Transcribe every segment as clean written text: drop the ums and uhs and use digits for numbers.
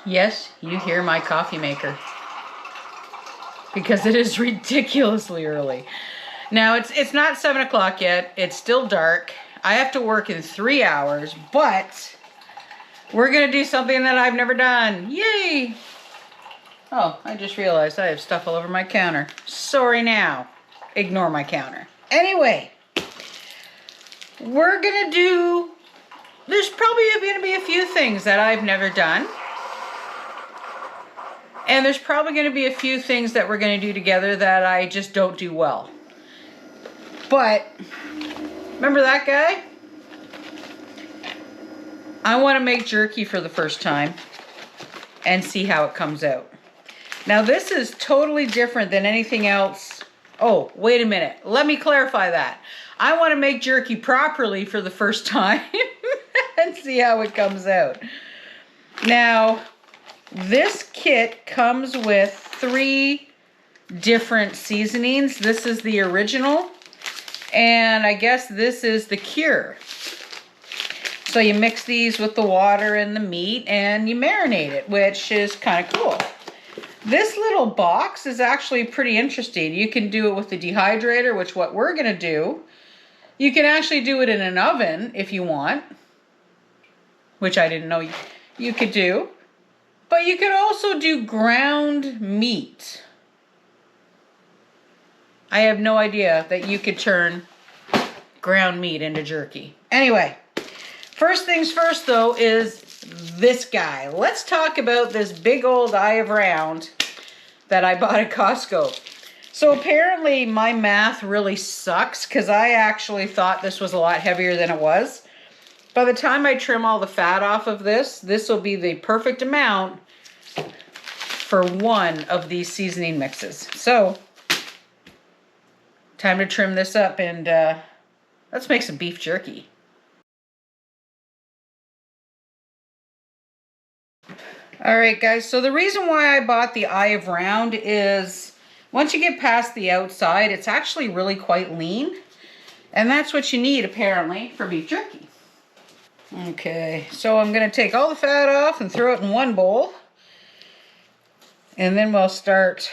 Yes, you hear my coffee maker. Because it is ridiculously early. Now, it's not 7 o'clock yet. It's still dark. I have to work in 3 hours, but we're going to do something that I've never done. Yay! Oh, I just realized I have stuff all over my counter. Sorry now. Ignore my counter. Anyway, we're going to do... There's probably going to be a few things that I've never done. And there's probably going to be a few things that we're going to do together that I just don't do well. But, remember that guy? I want to make jerky for the first time and see how it comes out. Now this is totally different than anything else. Oh, wait a minute. Let me clarify that. I want to make jerky properly for the first time and see how it comes out. Now, this kit comes with 3 different seasonings. This is the original, and I guess this is the cure. So you mix these with the water and the meat and you marinate it, which is kind of cool. This little box is actually pretty interesting. You can do it with the dehydrator, which what we're going to do. You can actually do it in an oven if you want, which I didn't know you could do. But you could also do ground meat. I have no idea that you could turn ground meat into jerky. Anyway, first things first though is this guy. Let's talk about this big old eye of round that I bought at Costco. So apparently my math really sucks because I actually thought this was a lot heavier than it was. By the time I trim all the fat off of this, this will be the perfect amount for one of these seasoning mixes. So, time to trim this up and let's make some beef jerky. Alright guys, so the reason why I bought the eye of round is once you get past the outside, it's actually really quite lean. And that's what you need apparently for beef jerky. Okay, so I'm going to take all the fat off and throw it in one bowl. And then we'll start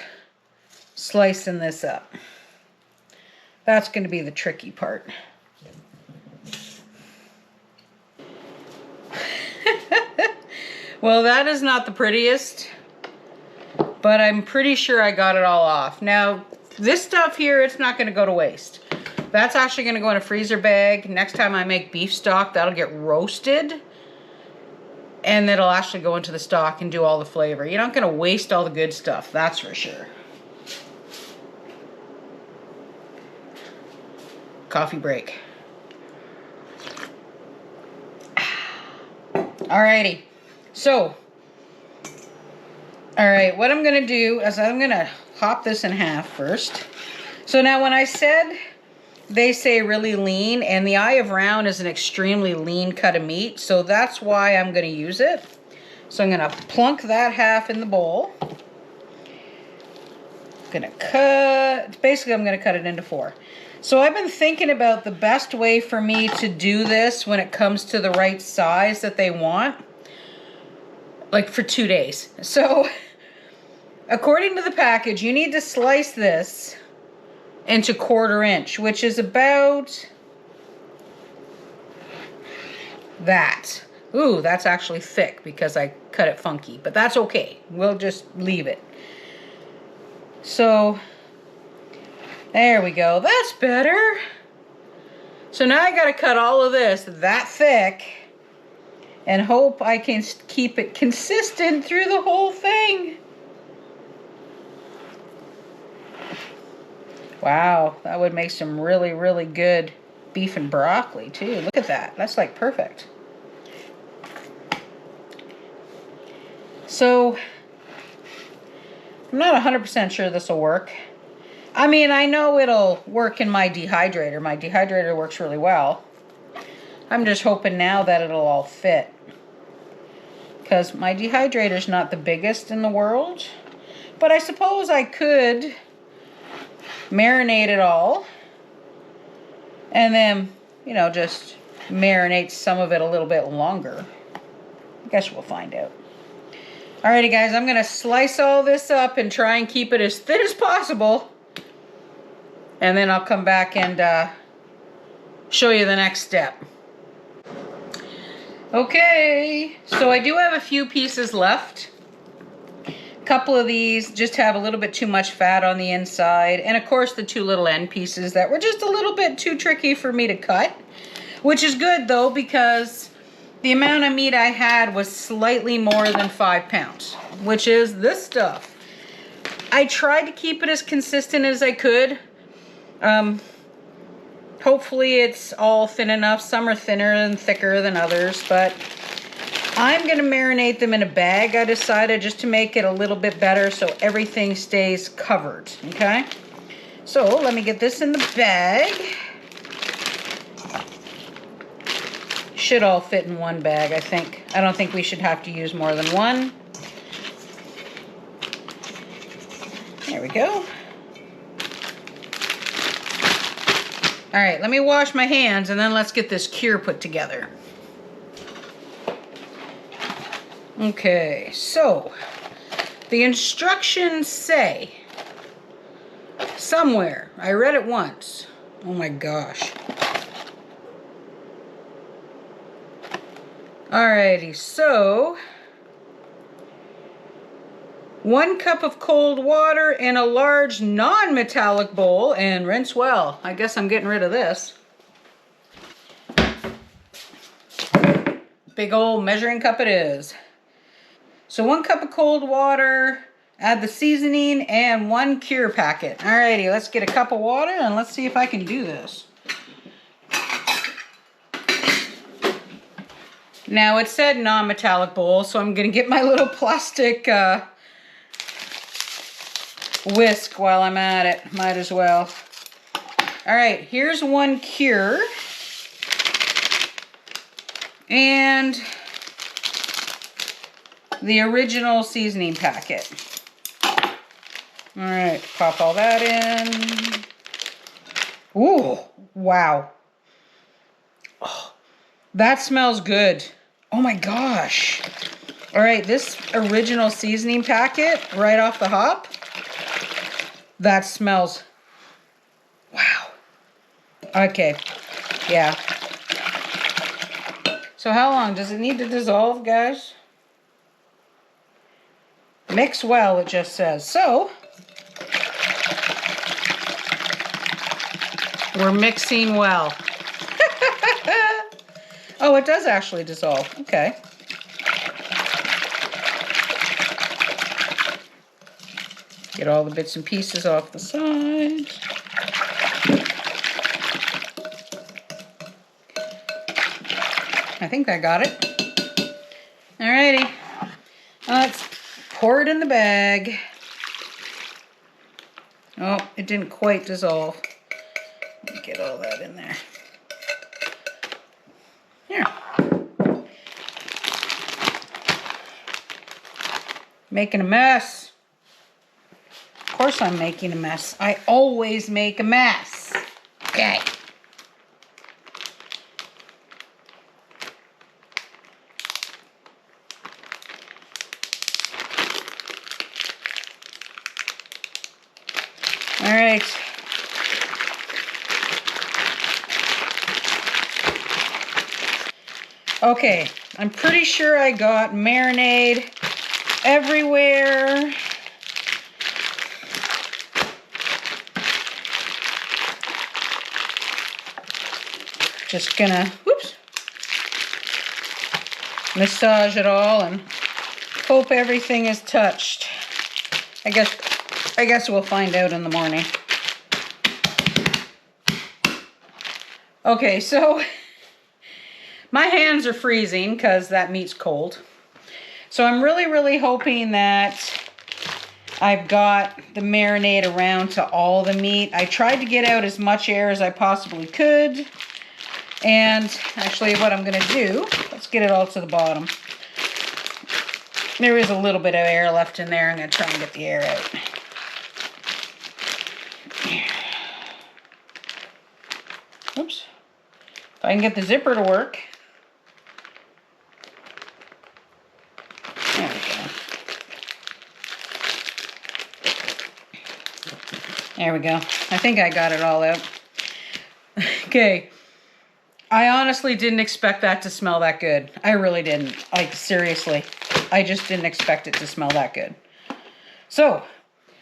slicing this up. That's going to be the tricky part. Well, that is not the prettiest, but I'm pretty sure I got it all off. Now, this stuff here, it's not going to go to waste. That's actually going to go in a freezer bag. Next time I make beef stock, that'll get roasted. And it'll actually go into the stock and do all the flavor. You're not going to waste all the good stuff, that's for sure. Coffee break. Alrighty. So, alright, what I'm going to do is I'm going to chop this in half first. So now when I said... They say really lean, and the eye of round is an extremely lean cut of meat, so that's why I'm going to use it. So I'm going to plunk that half in the bowl. I'm going to cut, basically I'm going to cut it into 4. So I've been thinking about the best way for me to do this when it comes to the right size that they want, like for 2 days. So according to the package, you need to slice this into 1/4 inch, which is about that. Ooh, that's actually thick because I cut it funky, but that's okay. We'll just leave it. So, there we go. That's better. So now I gotta cut all of this that thick and hope I can keep it consistent through the whole thing. Wow, that would make some really, really good beef and broccoli too. Look at that. That's like perfect. So, I'm not 100% sure this will work. I mean, I know it'll work in my dehydrator. My dehydrator works really well. I'm just hoping now that it'll all fit. Because my dehydrator's not the biggest in the world. But I suppose I could marinate it all. And then, you know, just marinate some of it a little bit longer. I guess we'll find out. Alrighty guys, I'm gonna slice all this up and try and keep it as thin as possible. And then I'll come back and show you the next step. Okay, so I do have a few pieces left. A couple of these just have a little bit too much fat on the inside. And of course the two little end pieces that were just a little bit too tricky for me to cut. Which is good though, because the amount of meat I had was slightly more than 5 pounds, which is this stuff. I tried to keep it as consistent as I could. Hopefully it's all thin enough. Some are thinner and thicker than others, but I'm gonna marinate them in a bag, I decided, just to make it a little bit better so everything stays covered, okay? So let me get this in the bag. Should all fit in one bag, I think. I don't think we should have to use more than one. There we go. All right, let me wash my hands and then let's get this cure put together. Okay, so the instructions say somewhere, I read it once. Oh my gosh. Alrighty, so 1 cup of cold water in a large non-metallic bowl and rinse well. I guess I'm getting rid of this. Big old measuring cup it is. So 1 cup of cold water, add the seasoning and 1 cure packet. Alrighty, let's get a cup of water and let's see if I can do this. Now it said non-metallic bowl, so I'm gonna get my little plastic whisk while I'm at it. Might as well. All right, here's 1 cure. And the original seasoning packet. All right, pop all that in. Ooh, wow. Oh, that smells good. Oh my gosh. All right, this original seasoning packet right off the hop. That smells, wow. Okay, yeah. So how long does it need to dissolve, guys? Mix well, it just says. So, we're mixing well. Oh, it does actually dissolve, okay. Get all the bits and pieces off the side. I think I got it. Alrighty. Let's pour it in the bag. Oh, it didn't quite dissolve. Let me get all that in there. Here. Making a mess. Of course I'm making a mess. I always make a mess. Okay. All right. Okay, I'm pretty sure I got marinade everywhere. Just gonna, whoops, massage it all and hope everything is touched. I guess we'll find out in the morning. Okay, so my hands are freezing because that meat's cold. So I'm really hoping that I've got the marinade around to all the meat. I tried to get out as much air as I possibly could. And actually what I'm gonna do, let's get it all to the bottom. There is a little bit of air left in there. I'm gonna try and get the air out. Oops. If I can get the zipper to work. There we go. There we go. I think I got it all out. Okay. I honestly didn't expect that to smell that good. I really didn't. Like, seriously. I just didn't expect it to smell that good. So,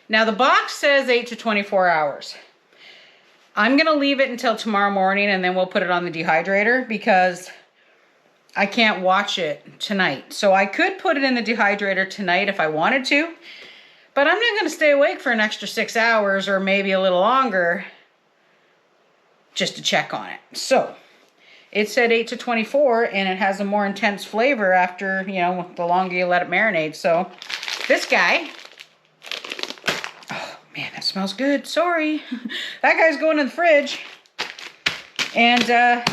now the box says 8 to 24 hours. I'm going to leave it until tomorrow morning and then we'll put it on the dehydrator because I can't watch it tonight. So I could put it in the dehydrator tonight if I wanted to, but I'm not going to stay awake for an extra 6 hours or maybe a little longer just to check on it. So it said 8 to 24 and it has a more intense flavor after, you know, the longer you let it marinate. So this guy, oh man, that smells good. Sorry. That guy's going in the fridge. And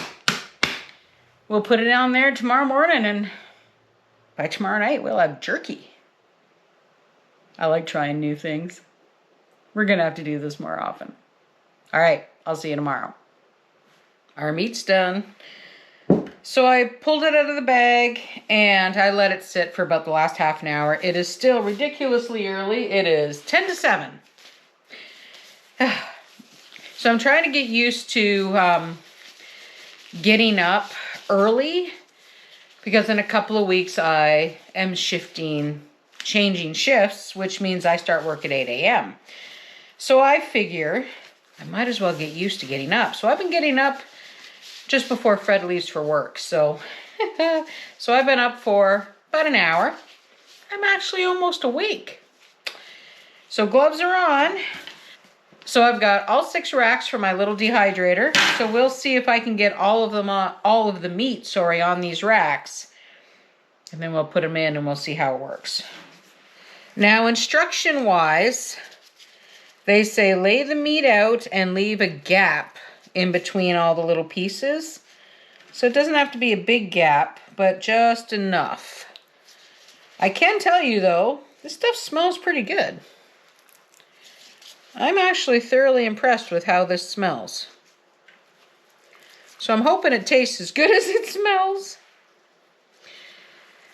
we'll put it down there tomorrow morning and by tomorrow night we'll have jerky. I like trying new things. We're going to have to do this more often. All right, I'll see you tomorrow. Our meat's done. So I pulled it out of the bag and I let it sit for about the last half an hour. It is still ridiculously early. It is 10 to 7. So I'm trying to get used to getting up early because in a couple of weeks I am changing shifts, which means I start work at 8 a.m. So I figure I might as well get used to getting up. So I've been getting up just before Fred leaves for work. So, so I've been up for about an hour. I'm actually almost awake. So gloves are on. So I've got all 6 racks for my little dehydrator. So we'll see if I can get all of them on, all of the meat, on these racks. And then we'll put them in and we'll see how it works. Now, instruction-wise, they say lay the meat out and leave a gap in between all the little pieces. So it doesn't have to be a big gap, but just enough. I can tell you though, this stuff smells pretty good. I'm actually thoroughly impressed with how this smells. So I'm hoping it tastes as good as it smells.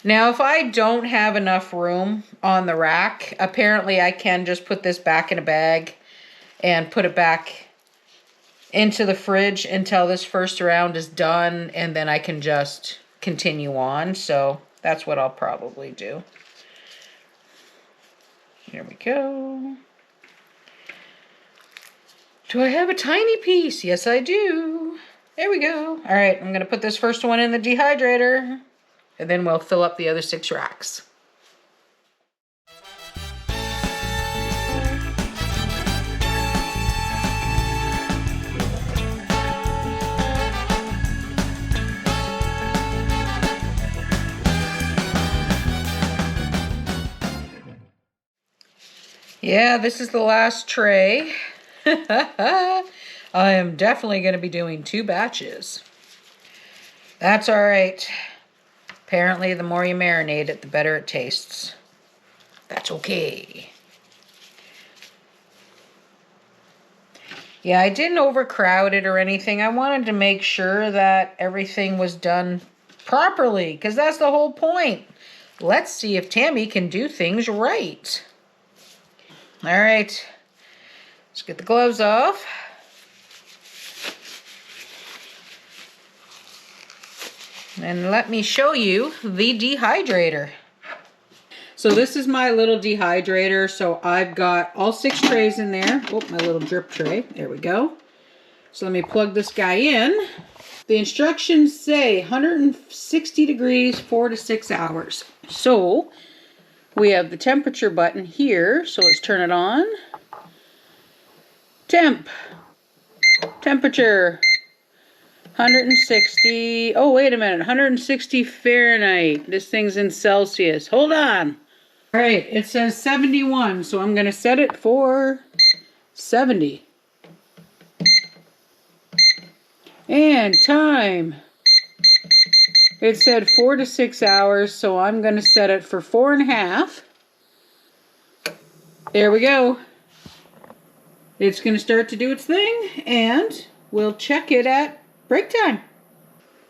Now, if I don't have enough room on the rack, apparently I can just put this back in a bag and put it back into the fridge until this first round is done, and then I can just continue on. So that's what I'll probably do. Here we go. Do I have a tiny piece? Yes, I do. There we go. All right, I'm going to put this first one in the dehydrator, and then we'll fill up the other 6 racks. Yeah, this is the last tray. I am definitely going to be doing 2 batches. That's all right. Apparently, the more you marinate it, the better it tastes. That's okay. Yeah, I didn't overcrowd it or anything. I wanted to make sure that everything was done properly, because that's the whole point. Let's see if Tammy can do things right. All right, let's get the gloves off. And let me show you the dehydrator. So this is my little dehydrator. So I've got all 6 trays in there. Oh, my little drip tray. There we go. So let me plug this guy in. The instructions say 160 degrees, 4 to 6 hours. So we have the temperature button here, so let's turn it on. Temperature, 160, oh wait a minute, 160 Fahrenheit. This thing's in Celsius. Hold on. All right, it says 71, so I'm gonna set it for 70. And time. It said 4 to 6 hours, so I'm going to set it for 4.5. There we go. It's going to start to do its thing, and we'll check it at break time.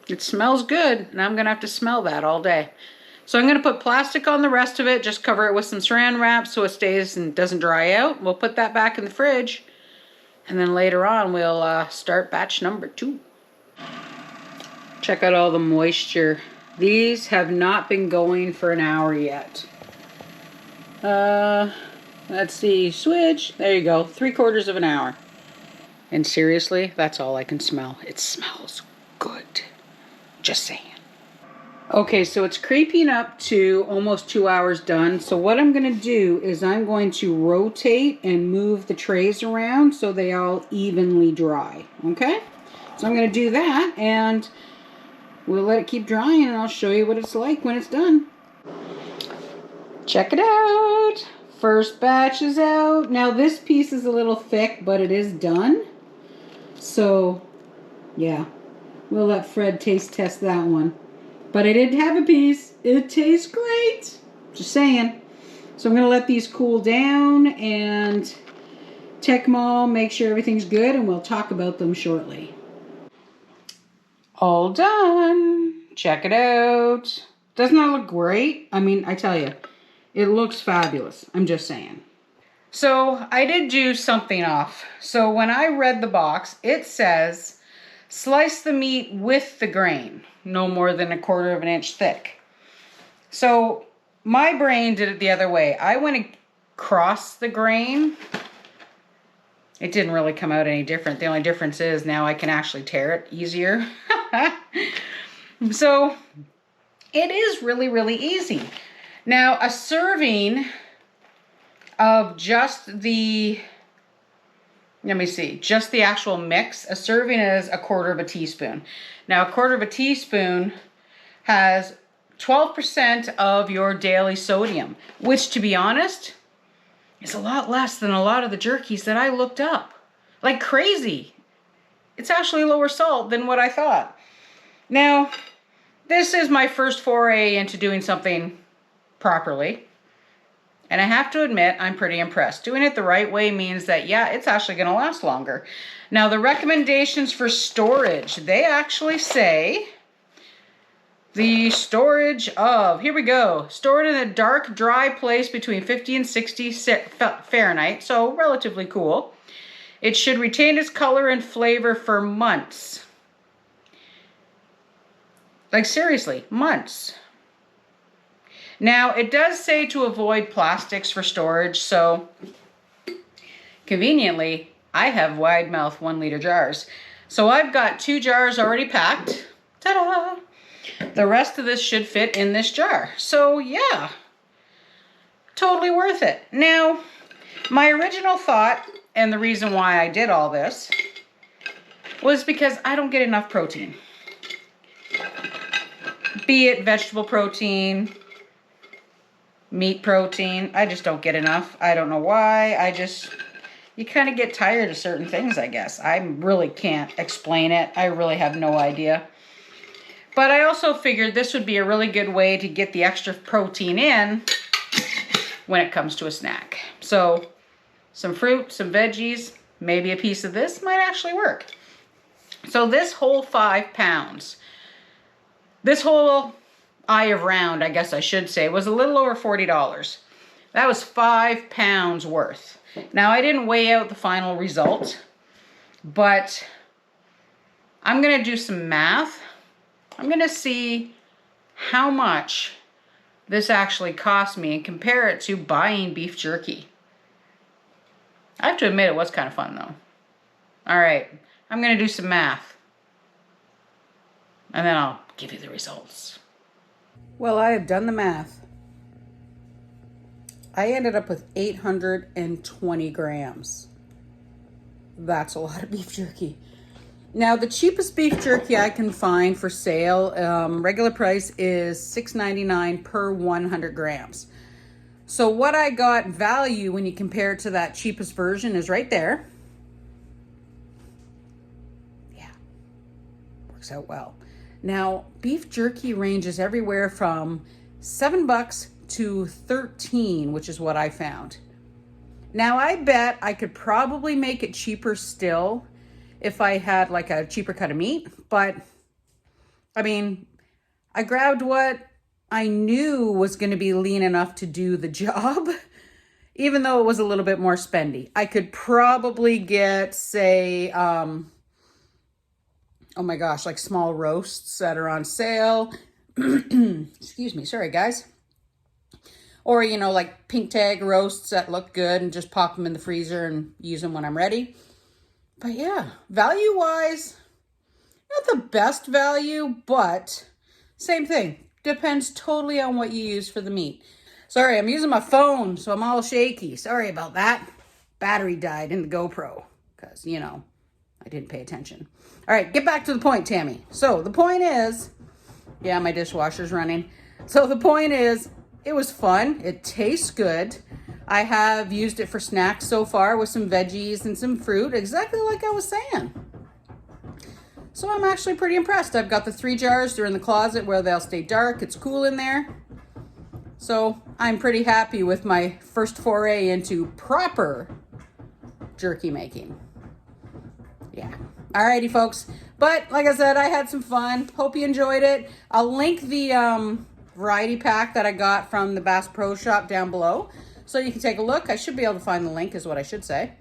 It smells good, and I'm going to have to smell that all day. So I'm going to put plastic on the rest of it, just cover it with some saran wrap so it stays and doesn't dry out. We'll put that back in the fridge And then later on, we'll start batch number 2. Check out all the moisture. These have not been going for an hour yet. Let's see, switch. There you go, 3/4 of an hour. And seriously, that's all I can smell. It smells good. Just saying. Okay, so it's creeping up to almost 2 hours done. So what I'm going to do is I'm going to rotate and move the trays around so they all evenly dry. Okay? So I'm going to do that and we'll let it keep drying and I'll show you what it's like when it's done. Check it out. First batch is out. Now this piece is a little thick, but it is done. So, yeah. We'll let Fred taste test that one. But I did have a piece. It tastes great. Just saying. So I'm going to let these cool down and check them all, make sure everything's good, and we'll talk about them shortly. All done. Check it out. Doesn't that look great? I mean, I tell you, it looks fabulous. I'm just saying. So I did do something off. So when I read the box, it says, slice the meat with the grain, no more than 1/4 of an inch thick. So my brain did it the other way. I went across the grain. It didn't really come out any different. The only difference is now I can actually tear it easier. So it is really, really easy. Now a serving of just the, let me see, just the actual mix, a serving is 1/4 of a teaspoon. Now 1/4 of a teaspoon has 12% of your daily sodium, which to be honest, is a lot less than a lot of the jerkies that I looked up. Like crazy. It's actually lower salt than what I thought. Now, this is my first foray into doing something properly. And I have to admit, I'm pretty impressed. Doing it the right way means that, yeah, it's actually going to last longer. Now, the recommendations for storage, they actually say the storage of, here we go, stored in a dark, dry place between 50 and 60 Fahrenheit, so relatively cool. It should retain its color and flavor for months. Like seriously, months. Now, it does say to avoid plastics for storage, so conveniently, I have wide mouth 1 liter jars. So I've got 2 jars already packed. Ta-da! The rest of this should fit in this jar. So yeah, totally worth it. Now, my original thought, and the reason why I did all this, was because I don't get enough protein. Be it vegetable protein, meat protein, I just don't get enough. I don't know why. You kind of get tired of certain things, I guess. I really can't explain it. I really have no idea. But I also figured this would be a really good way to get the extra protein in when it comes to a snack. So some fruit, some veggies, maybe a piece of this might actually work. So this whole 5 pounds, this whole eye of round, I guess I should say, was a little over $40. That was 5 pounds worth. Now, I didn't weigh out the final result, but I'm going to do some math. I'm going to see how much this actually cost me and compare it to buying beef jerky. I have to admit it was kind of fun though. All right, I'm going to do some math and then I'll give you the results. Well, I have done the math. I ended up with 820 grams. That's a lot of beef jerky. Now, the cheapest beef jerky I can find for sale, regular price is $6.99 per 100 grams. So what I got value when you compare it to that cheapest version is right there. Yeah, works out well. Now, beef jerky ranges everywhere from $7 to $13, which is what I found. Now, I bet I could probably make it cheaper still if I had like a cheaper cut of meat, but I mean, I grabbed what I knew was going to be lean enough to do the job, even though it was a little bit more spendy. I could probably get, say, oh my gosh, like small roasts that are on sale. Excuse me, sorry guys. Or, you know, like pink tag roasts that look good and just pop them in the freezer and use them when I'm ready. But yeah, value-wise, not the best value, but same thing. Depends totally on what you use for the meat. Sorry, I'm using my phone, so I'm all shaky. Sorry about that. Battery died in the GoPro because, you know, I didn't pay attention. All right, get back to the point, Tammy. So the point is, yeah, my dishwasher's running. So the point is, it was fun. It tastes good. I have used it for snacks so far with some veggies and some fruit, exactly like I was saying. So I'm actually pretty impressed. I've got the 3 jars. They're in the closet where they'll stay dark. It's cool in there. So I'm pretty happy with my first foray into proper jerky making. Yeah. Alrighty, folks. But like I said, I had some fun. Hope you enjoyed it. I'll link the variety pack that I got from the Bass Pro Shop down below, so you can take a look. I should be able to find the link is what I should say.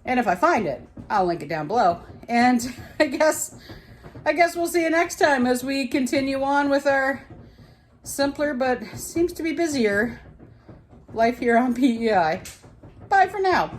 And if I find it, I'll link it down below. And I guess we'll see you next time as we continue on with our simpler but seems to be busier life here on PEI. Bye for now.